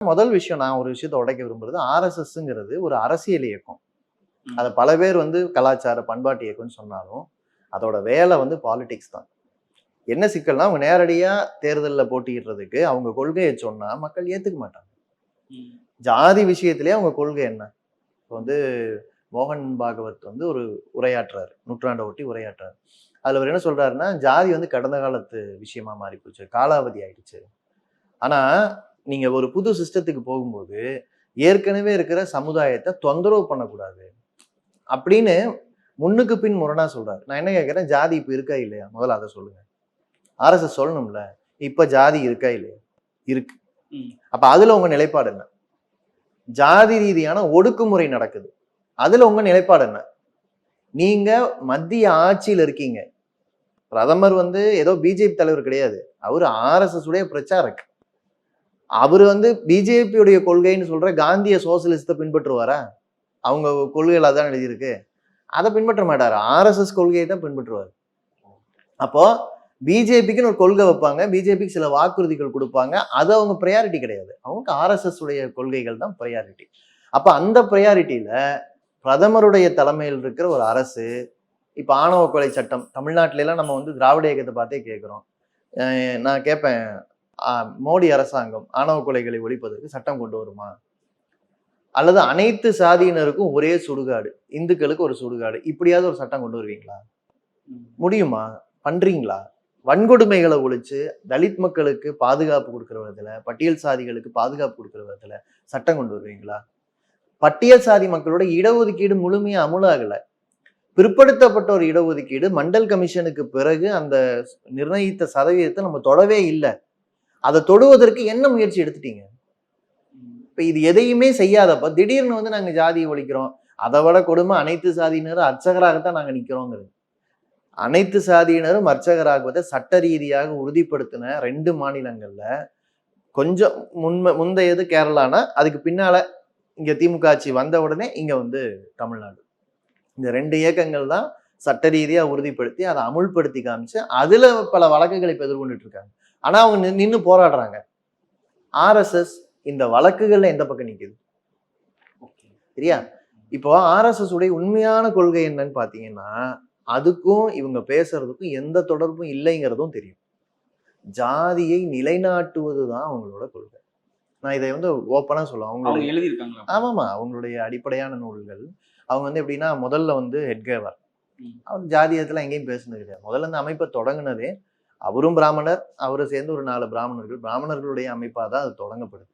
முதல் விஷயம் நான் ஒரு விஷயத்த உடைக்க விரும்புறது, ஆர்எஸ்எஸ்ங்கிறது ஒரு அரசியல் இயக்கம். அத பல பேர் கலாச்சார பண்பாட்டு இயக்கம்னு சொன்னாலும், அதோட வேலை பாலிடிக்ஸ் தான். என்ன சிக்கல்னா, அவங்க நேரடியா தேர்தல்ல போட்டியிடுறதுக்கு அவங்க கொள்கைய சொன்னா மக்கள் ஏத்துக்க மாட்டாங்க. ஜாதி விஷயத்திலேயே அவங்க கொள்கை என்ன? இப்போ மோகன் பாகவத் ஒரு உரையாற்றுறாரு. நூற்றாண்ட ஒட்டி உரையாற்றுறாரு. அதுல அவர் என்ன சொல்றாருன்னா, ஜாதி கடந்த காலத்து விஷயமா மாறி போச்சு. காலாவதி ஆயிடுச்சு. ஆனா, நீங்க ஒரு புது சிஸ்டத்துக்கு போகும்போது, ஏற்கனவே இருக்கிற சமுதாயத்த தொந்தரவு பண்ணக்கூடாது. அப்படின்னு முன்னுக்கு பின் முரணா சொல்றாரு. நான் என்ன கேட்கிறேன், ஜாதி இப்ப இருக்கா இல்லையா? முதல்ல அத சொல்லுங்க. ஆர்எஸ்எஸ் சொல்லணும்ல. இப்ப ஜாதி இருக்கா இல்லையா? இருக்கு. அப்ப அதுல உங்க நிலைப்பாடு என்ன? ஜாதி ரீதியான ஒடுக்குமுறை நடக்குது. அதுல உங்க நிலைப்பாடு என்ன? நீங்க மத்திய ஆட்சியில இருக்கீங்க. பிரதமர் ஏதோ பிஜேபி தலைவர் கிடையாது. அவரு ஆர்எஸ்எஸ் உடைய பிரச்சாரக். அவரு பிஜேபியுடைய கொள்கைன்னு சொல்ற காந்திய சோசியலிசத்தை பின்பற்றுவாரா? அவங்க கொள்கைகள் அதான் எழுதியிருக்கு. அதை பின்பற்ற மாட்டாரு. ஆர்எஸ்எஸ் கொள்கையை தான் பின்பற்றுவார். அப்போ பிஜேபிக்குன்னு ஒரு கொள்கை வைப்பாங்க. பிஜேபிக்கு சில வாக்குறுதிகள் கொடுப்பாங்க. அது அவங்க ப்ரையாரிட்டி கிடையாது. அவங்க ஆர்எஸ்எஸ் உடைய கொள்கைகள் தான் ப்ரையாரிட்டி. அப்ப அந்த ப்ரையாரிட்டியில பிரதமருடைய தலைமையில் இருக்கிற ஒரு அரசு, இப்ப ஆணவ கொலை சட்டம் தமிழ்நாட்டில எல்லாம் நம்ம திராவிட இயக்கத்தை பார்த்தே கேட்கிறோம். நான் கேட்பேன், மோடி அரசாங்கம் ஆணவ கொலைகளை ஒழிப்பதற்கு சட்டம் கொண்டு வருமா? அல்லது அனைத்து சாதியினருக்கும் ஒரே சுடுகாடு, இந்துக்களுக்கு ஒரு சுடுகாடு, இப்படியாவது ஒரு சட்டம் கொண்டு வருவீங்களா? முடியுமா? பண்றீங்களா? வன்கொடுமைகளை ஒழிச்சு தலித் மக்களுக்கு பாதுகாப்பு கொடுக்கிற விதத்துல, பட்டியல் சாதிகளுக்கு பாதுகாப்பு கொடுக்கிற விதத்துல சட்டம் கொண்டு வருவீங்களா? பட்டியல் சாதி மக்களோட இடஒதுக்கீடு முழுமையா அமுலாகல. பிற்படுத்தப்பட்ட ஒரு இடஒதுக்கீடு மண்டல் கமிஷனுக்கு பிறகு அந்த நிர்ணயித்த சதவீதத்தை நம்ம தொடவே இல்லை. அதை தொடுவதற்கு என்ன முயற்சி எடுத்துட்டீங்க? இப்ப இது எதையுமே செய்யாதப்ப திடீர்னு நாங்க ஜாதியை ஒழிக்கிறோம். அதை விட கொடுமை, அனைத்து சாதியினரும் அர்ச்சகராகத்தான் நாங்க நிக்கிறோங்கிறது. அனைத்து சாதியினரும் அர்ச்சகராகுவதை சட்ட ரீதியாக உறுதிப்படுத்தின 2 மாநிலங்கள்ல கொஞ்சம் முந்தையது கேரளானா, அதுக்கு பின்னால இங்க திமுக ஆட்சி வந்த உடனே இங்க தமிழ்நாடு. இந்த 2 இயக்கங்கள் தான் சட்ட ரீதியா உறுதிப்படுத்தி அதை அமுல்படுத்தி காமிச்சு அதுல பல வழக்குகளை இப்ப எதிர்கொண்டுட்டு இருக்காங்க. ஆனா அவங்க நின்று போராடுறாங்க. ஆர்எஸ்எஸ் இந்த வழக்குகள்ல எந்த பக்கம் நிக்குது? சரியா? இப்போ ஆர்எஸ்எஸ் உடைய உண்மையான கொள்கை என்னன்னு பாத்தீங்கன்னா, அதுக்கும் இவங்க பேசுறதுக்கும் எந்த தொடர்பும் இல்லைங்கிறதும் தெரியும். ஜாதியை நிலைநாட்டுவதுதான் அவங்களோட கொள்கை. நான் இதை ஓப்பனா சொல்லுவேன். அவங்க எழுதியிருக்காங்க. ஆமாமா, அவங்களுடைய அடிப்படையான நூல்கள். அவங்க எப்படின்னா, முதல்ல ஹெட்கேவர் அவர் ஜாதியத்துல எங்கேயும் பேசுனது கிடையாது. முதல்ல இந்த அமைப்பை தொடங்குனதே அவரும் பிராமணர், அவரை சேர்ந்து ஒரு 4 பிராமணர்களுடைய அமைப்பா தான் அது தொடங்கப்படுது.